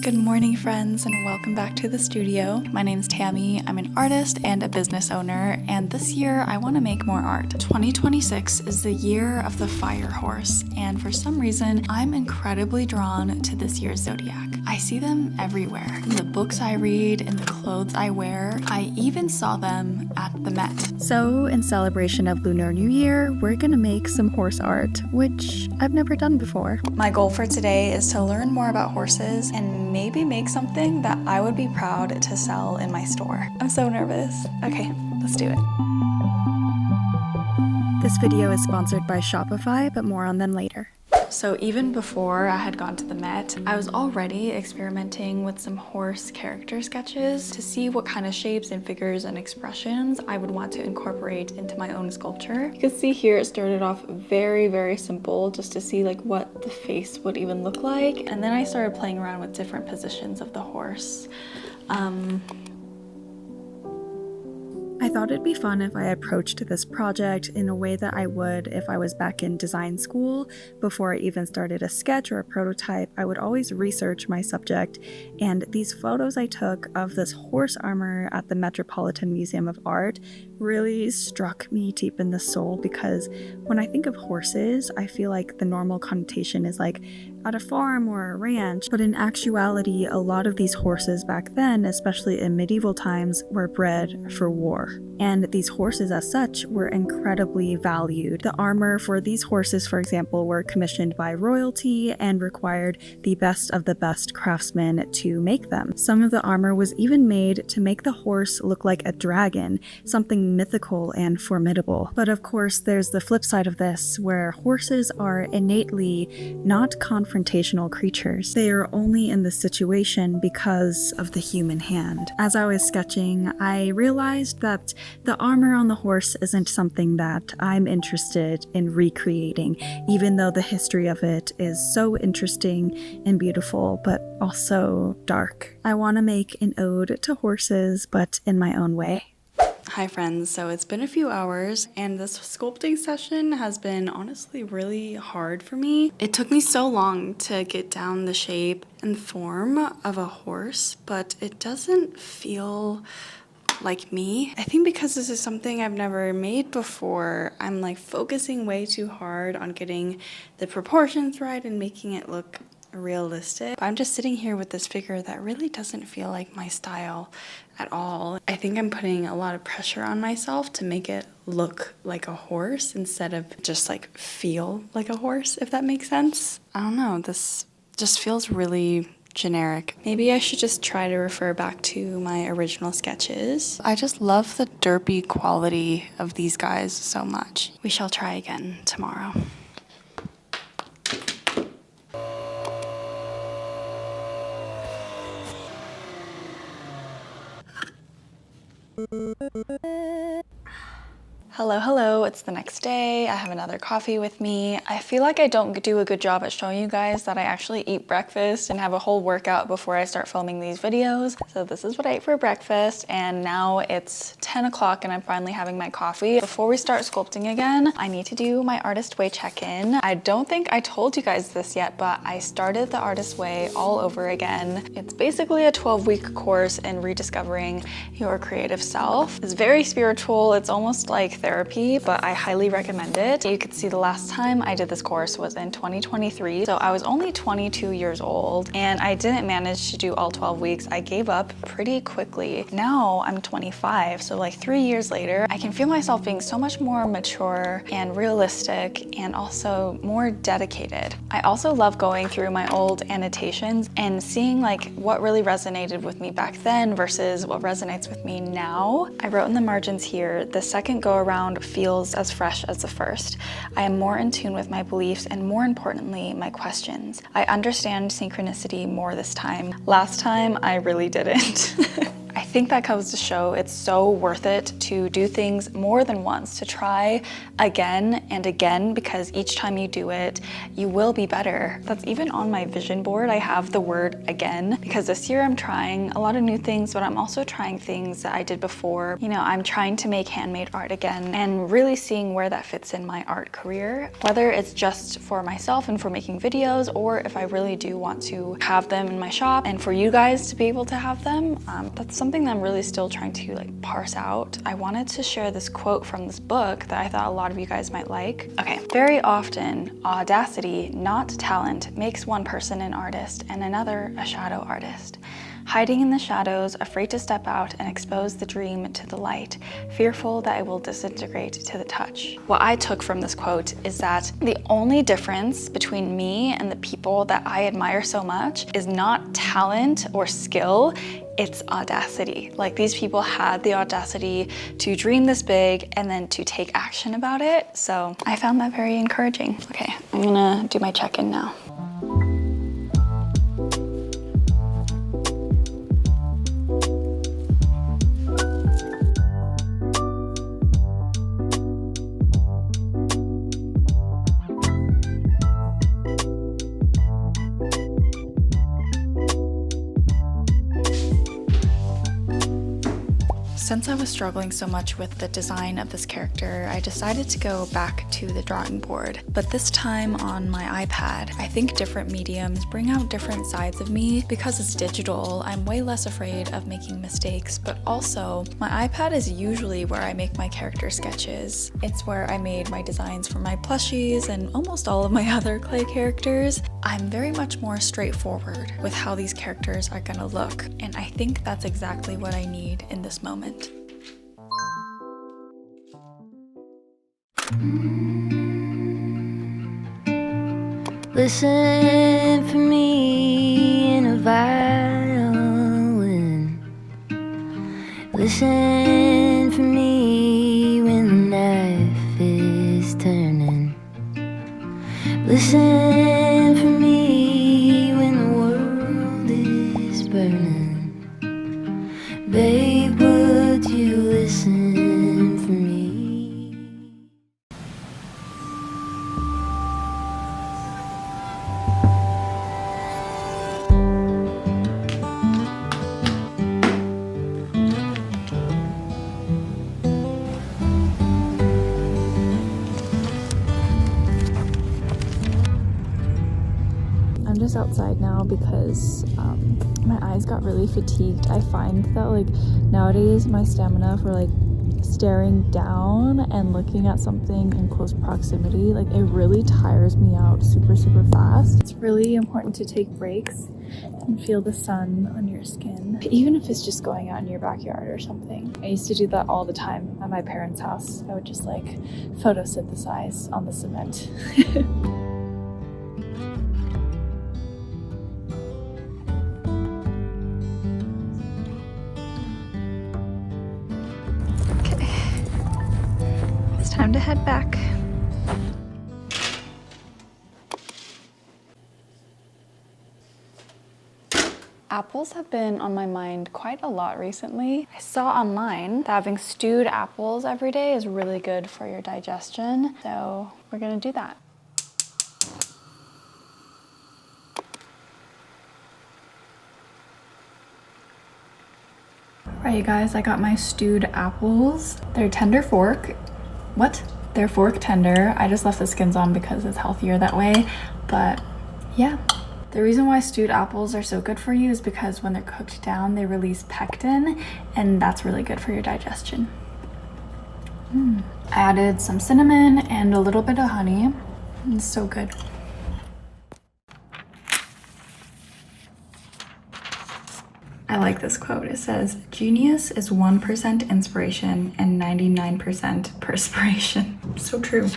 Good morning, friends, and welcome back to the studio. My name's Tammy. I'm an artist and a business owner, and this year I want to make more art. 2026 is the year of the fire horse, and for some reason, I'm incredibly drawn to this year's zodiac. I see them everywhere, in the books I read, in the clothes I wear. I even saw them at the Met. So, in celebration of Lunar New Year, we're gonna make some horse art, which I've never done before. My goal for today is to learn more about horses and maybe make something that I would be proud to sell in my store. I'm so nervous. Okay, let's do it. This video is sponsored by Shopify, but more on them later. So even before I had gone to the Met, I was already experimenting with some horse character sketches to see what kind of shapes and figures and expressions I would want to incorporate into my own sculpture. You can see here it started off very, very simple just to see like what the face would even look like. And then I started playing around with different positions of the horse. I thought it'd be fun if I approached this project in a way that I would if I was back in design school. Before I even started a sketch or a prototype, I would always research my subject, and these photos I took of this horse armor at the Metropolitan Museum of Art really struck me deep in the soul, because when I think of horses, I feel like the normal connotation is like at a farm or a ranch, but in actuality, a lot of these horses back then, especially in medieval times, were bred for war. And these horses as such were incredibly valued. The armor for these horses, for example, were commissioned by royalty and required the best of the best craftsmen to make them. Some of the armor was even made to make the horse look like a dragon, something mythical and formidable. But of course, there's the flip side of this, where horses are innately not confrontational creatures. They are only in the situation because of the human hand. As I was sketching, I realized that the armor on the horse isn't something that I'm interested in recreating, even though the history of it is so interesting and beautiful, but also dark. I want to make an ode to horses, but in my own way. Hi friends, so it's been a few hours and this sculpting session has been honestly really hard for me. It took me so long to get down the shape and form of a horse, but it doesn't feel like me. I think because this is something I've never made before, I'm like focusing way too hard on getting the proportions right and making it look realistic. But I'm just sitting here with this figure that really doesn't feel like my style at all. I think I'm putting a lot of pressure on myself to make it look like a horse instead of just like feel like a horse, if that makes sense. I don't know, this just feels really generic. Maybe I should just try to refer back to my original sketches. I just love the derpy quality of these guys so much. We shall try again tomorrow. Hello, it's the next day. I have another coffee with me. I feel like I don't do a good job at showing you guys that I actually eat breakfast and have a whole workout before I start filming these videos. So this is what I ate for breakfast, and now it's 10 o'clock and I'm finally having my coffee. Before we start sculpting again, I need to do my Artist Way check-in. I don't think I told you guys this yet, but I started the Artist Way all over again. It's basically a 12-week course in rediscovering your creative self. It's very spiritual. It's almost like therapy, but I highly recommend it. You could see the last time I did this course was in 2023. So I was only 22 years old and I didn't manage to do all 12 weeks. I gave up pretty quickly. Now I'm 25, so like 3 years later, I can feel myself being so much more mature and realistic and also more dedicated. I also love going through my old annotations and seeing like what really resonated with me back then versus what resonates with me now. I wrote in the margins here, the second go around feels as fresh as the first. I am more in tune with my beliefs and more importantly, my questions. I understand synchronicity more this time. Last time, I really didn't. I think that goes to show it's so worth it to do things more than once, to try again and again, because each time you do it, you will be better. That's even on my vision board. I have the word again, because this year I'm trying a lot of new things, but I'm also trying things that I did before. You know, I'm trying to make handmade art again and really seeing where that fits in my art career, whether it's just for myself and for making videos, or if I really do want to have them in my shop and for you guys to be able to have them. That's something that I'm really still trying to like parse out. I wanted to share this quote from this book that I thought a lot of you guys might like. Okay, very often audacity, not talent, makes one person an artist and another a shadow artist. Hiding in the shadows, afraid to step out and expose the dream to the light, fearful that it will disintegrate to the touch. What I took from this quote is that the only difference between me and the people that I admire so much is not talent or skill, it's audacity. Like, these people had the audacity to dream this big and then to take action about it. So I found that very encouraging. Okay, I'm gonna do my check-in now. Since I was struggling so much with the design of this character, I decided to go back to the drawing board. But this time on my iPad. I think different mediums bring out different sides of me. Because it's digital, I'm way less afraid of making mistakes, but also my iPad is usually where I make my character sketches. It's where I made my designs for my plushies and almost all of my other clay characters. I'm very much more straightforward with how these characters are gonna look, and I think that's exactly what I need in this moment. Listen for me in a violin. Listen for me when the knife is turning. Listen for me when the world is burning. Babe, would you listen for me? I'm just outside now because my eyes got really fatigued. I find that like nowadays my stamina for like staring down and looking at something in close proximity, like it really tires me out super fast. It's really important to take breaks and feel the sun on your skin, even if it's just going out in your backyard or something. I used to do that all the time at my parents' house. I would just like photosynthesize on the cement. Time to head back. Apples have been on my mind quite a lot recently. I saw online that having stewed apples every day is really good for your digestion, so we're gonna do that. Alright, you guys, I got my stewed apples. They're tender fork. What? They're fork tender. I just left the skins on because it's healthier that way. But yeah, the reason why stewed apples are so good for you is because when they're cooked down, they release pectin, and that's really good for your digestion. I added some cinnamon and a little bit of honey. It's so good. I like this quote. It says, "Genius is 1% inspiration and 99% perspiration." So true.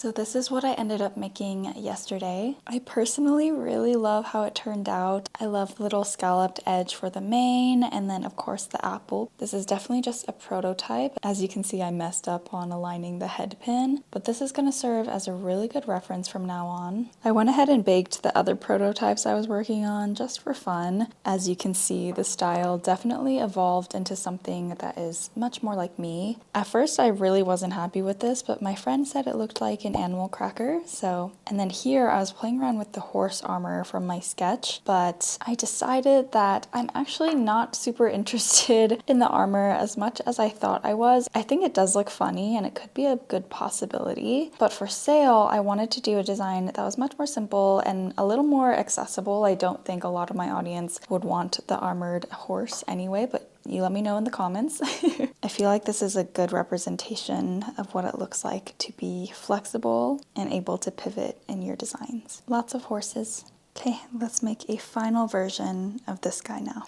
So this is what I ended up making yesterday. I personally really love how it turned out. I love the little scalloped edge for the mane, and then of course the apple. This is definitely just a prototype. As you can see, I messed up on aligning the head pin, but this is going to serve as a really good reference from now on. I went ahead and baked the other prototypes I was working on just for fun. As you can see, the style definitely evolved into something that is much more like me. At first, I really wasn't happy with this, but my friend said it looked like an animal cracker, and then here I was playing around with the horse armor from my sketch, but I decided that I'm actually not super interested in the armor as much as I thought I was. I think it does look funny and it could be a good possibility, but for sale, I wanted to do a design that was much more simple and a little more accessible. I don't think a lot of my audience would want the armored horse anyway, but you let me know in the comments. I feel like this is a good representation of what it looks like to be flexible and able to pivot in your designs. Lots of horses. Okay, let's make a final version of this guy now.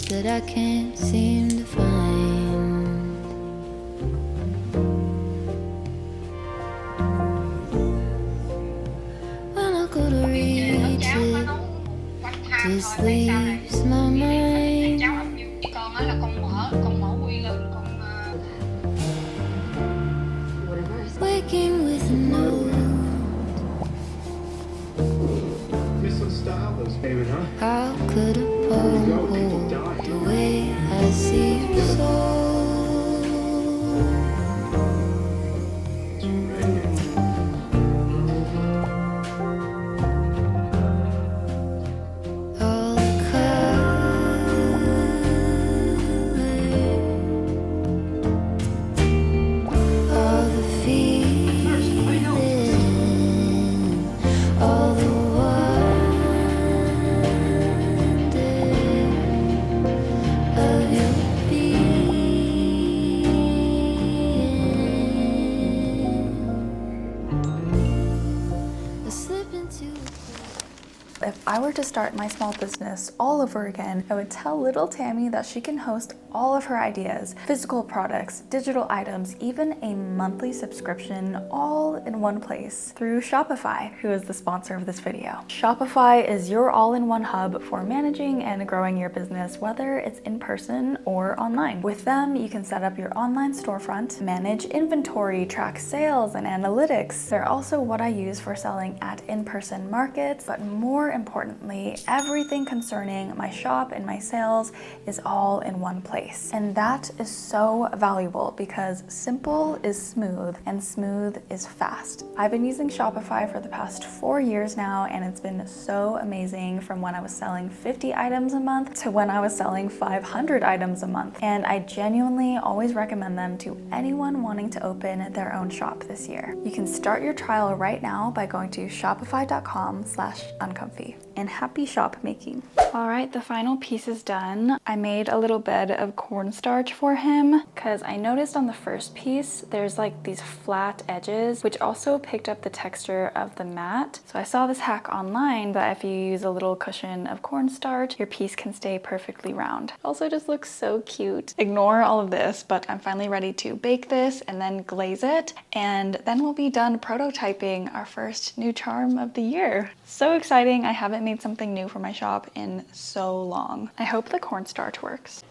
That I can't seem to find. When I go to reach it, just leaves my mind. Waking with a note. How could a poem hold the way I see your soul? All the colors, all the feeling, all the If I were to start my small business all over again, I would tell little Tammy that she can host all of her ideas, physical products, digital items, even a monthly subscription, all in one place through Shopify, who is the sponsor of this video. Shopify is your all-in-one hub for managing and growing your business, whether it's in person or online. With them, you can set up your online storefront, manage inventory, track sales and analytics. They're also what I use for selling at in-person markets, but more importantly, everything concerning my shop and my sales is all in one place. And that is so valuable because simple is smooth and smooth is fast. I've been using Shopify for the past 4 years now, and it's been so amazing from when I was selling 50 items a month to when I was selling 500 items a month. And I genuinely always recommend them to anyone wanting to open their own shop this year. You can start your trial right now by going to shopify.com/uncomfy. And happy shop making. All right, the final piece is done. I made a little bed of cornstarch for him because I noticed on the first piece there's like these flat edges, which also picked up the texture of the mat. So I saw this hack online that if you use a little cushion of cornstarch, your piece can stay perfectly round. Also just looks so cute. Ignore all of this, but I'm finally ready to bake this and then glaze it, and then we'll be done prototyping our first new charm of the year. So exciting. I haven't made something new for my shop in so long. I hope the cornstarch works.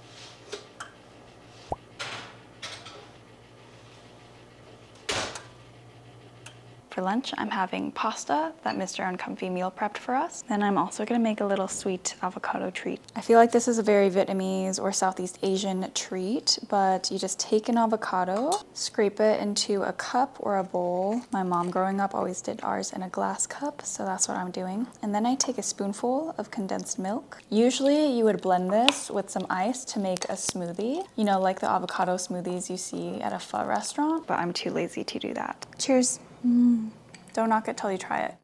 For lunch, I'm having pasta that Mr. Uncomfy meal prepped for us. Then I'm also gonna make a little sweet avocado treat. I feel like this is a very Vietnamese or Southeast Asian treat, but you just take an avocado, scrape it into a cup or a bowl. My mom growing up always did ours in a glass cup, so that's what I'm doing. And then I take a spoonful of condensed milk. Usually you would blend this with some ice to make a smoothie, you know, like the avocado smoothies you see at a pho restaurant, but I'm too lazy to do that. Cheers. Don't knock it till you try it.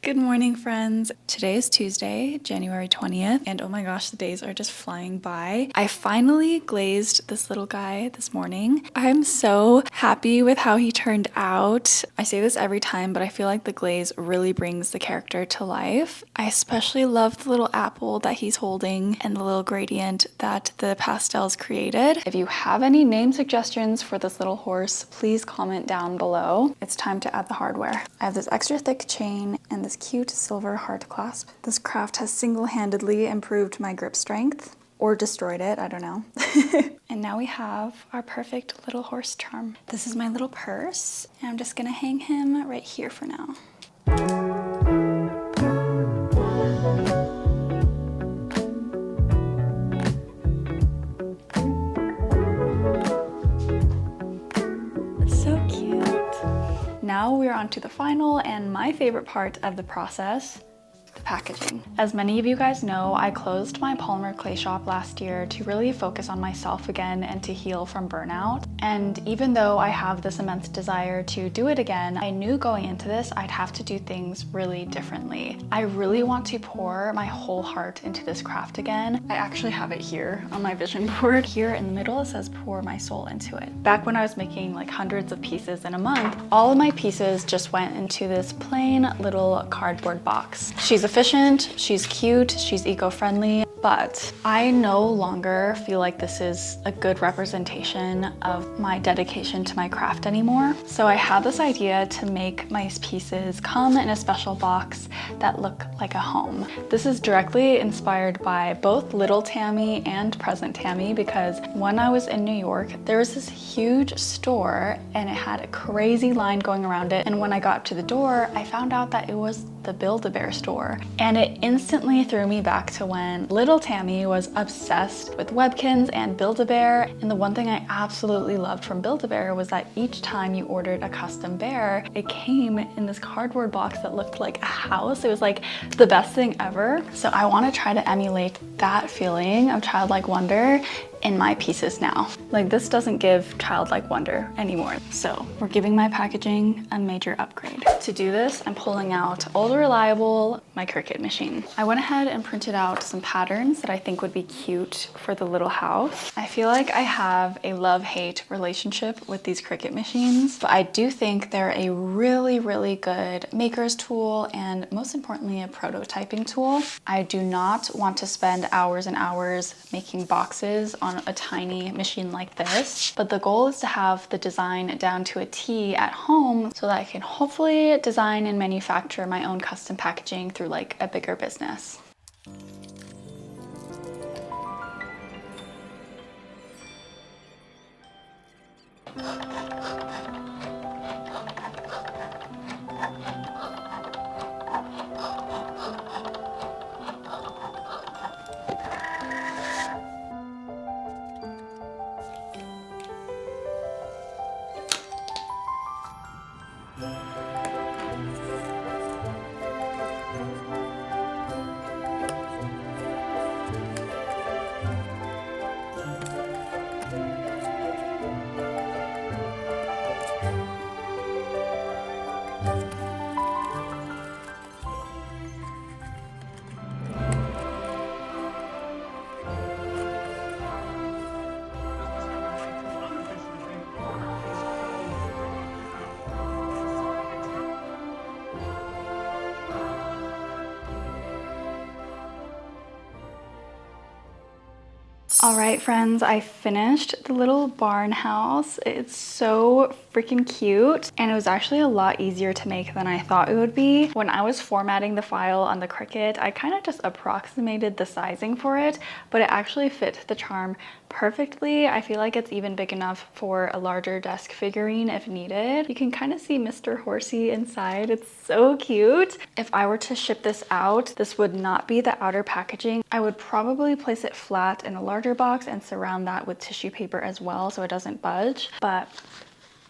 Good morning, friends. Today is Tuesday, January 20th, and oh my gosh, the days are just flying by. I finally glazed this little guy this morning. I'm so happy with how he turned out. I say this every time, but I feel like the glaze really brings the character to life. I especially love the little apple that he's holding and the little gradient that the pastels created. If you have any name suggestions for this little horse, please comment down below. It's time to add the hardware. I have this extra thick chain and this cute silver heart clasp. This craft has single-handedly improved my grip strength, or destroyed it, I don't know. And now we have our perfect little horse charm. This is my little purse, and I'm just gonna hang him right here for now. So cute. Now we're on to the final and my favorite part of the process, the packaging. As many of you guys know, I closed my polymer clay shop last year to really focus on myself again and to heal from burnout. And even though I have this immense desire to do it again, I knew going into this I'd have to do things really differently. I really want to pour my whole heart into this craft again. I actually have it here on my vision board. Here in the middle it says pour my soul into it. Back when I was making like hundreds of pieces in a month, all of my pieces just went into this plain little cardboard box. She's efficient, she's cute, she's eco-friendly, but I no longer feel like this is a good representation of my dedication to my craft anymore. So I had this idea to make my pieces come in a special box that look like a home. This is directly inspired by both little Tammy and present Tammy, because when I was in New York, there was this huge store and it had a crazy line going around it. And when I got to the door, I found out that it was the Build-A-Bear store. And it instantly threw me back to when little Tammy was obsessed with Webkinz and Build-A-Bear. And the one thing I absolutely loved from Build-A-Bear was that each time you ordered a custom bear, it came in this cardboard box that looked like a house. It was like the best thing ever. So I want to try to emulate that feeling of childlike wonder in my pieces now. Like, this doesn't give childlike wonder anymore. So we're giving my packaging a major upgrade. To do this, I'm pulling out old reliable, my Cricut machine. I went ahead and printed out some patterns that I think would be cute for the little house. I feel like I have a love-hate relationship with these Cricut machines, but I do think they're a really, really good maker's tool and most importantly, a prototyping tool. I do not want to spend hours and hours making boxes on a tiny machine like this, but the goal is to have the design down to a T at home so that I can hopefully design and manufacture my own custom packaging through like a bigger business. All right, friends, I finished the little barn house. It's so freaking cute, and it was actually a lot easier to make than I thought it would be. When I was formatting the file on the Cricut, I kind of just approximated the sizing for it, but it actually fit the charm perfectly. I feel like it's even big enough for a larger desk figurine if needed. You can kind of see Mr. Horsey inside. It's so cute. If I were to ship this out, this would not be the outer packaging. I would probably place it flat in a larger box and surround that with tissue paper as well so it doesn't budge. But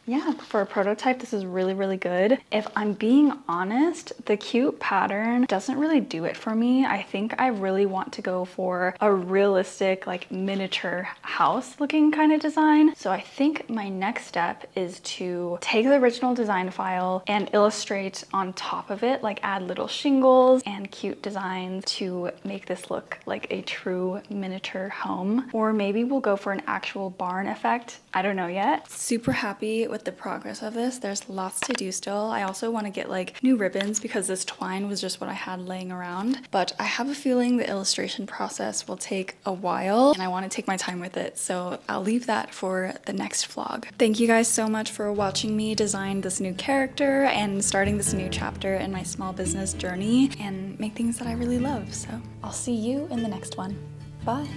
Yeah, for a prototype, this is really, really good. If I'm being honest, the cute pattern doesn't really do it for me. I think I really want to go for a realistic, like miniature house looking kind of design. So I think my next step is to take the original design file and illustrate on top of it, like add little shingles and cute designs to make this look like a true miniature home. Or maybe we'll go for an actual barn effect. I don't know yet. Super happy with the progress of this. There's lots to do still. I also want to get like new ribbons because this twine was just what I had laying around. But I have a feeling the illustration process will take a while and I want to take my time with it. So I'll leave that for the next vlog. Thank you guys so much for watching me design this new character and starting this new chapter in my small business journey and make things that I really love. So I'll see you in the next one. Bye.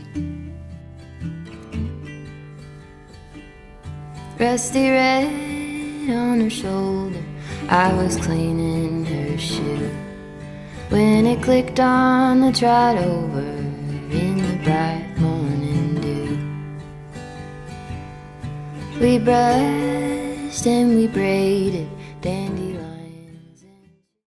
Rusty red on her shoulder, I was cleaning her shoe when it clicked on the trot over in the bright morning dew. We brushed and we braided dandelion.